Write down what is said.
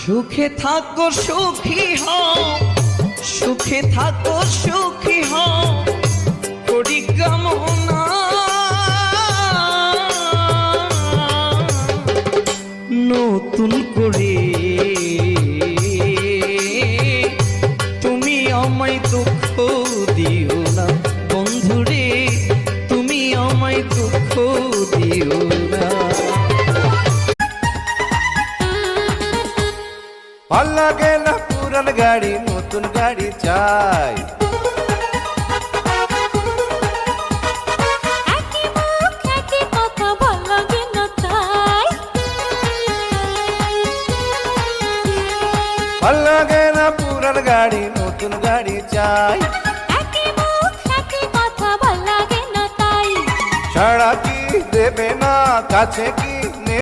সুখে থাকো সুখী হও, সুখে থাকো সুখী হও করি কামনা। নতুন করে তুমি আমায় দুঃখ দিও না বন্ধুরে, তুমি আমায় দুঃখ দিও না। ভাল লাগে না পুরান গাড়ি, নতুন গাড়ি চাই। ভাল লাগে না পুরান গাড়ি, নতুন গাড়ি চাই। ছাড়া কি দেবে না, কাছে কি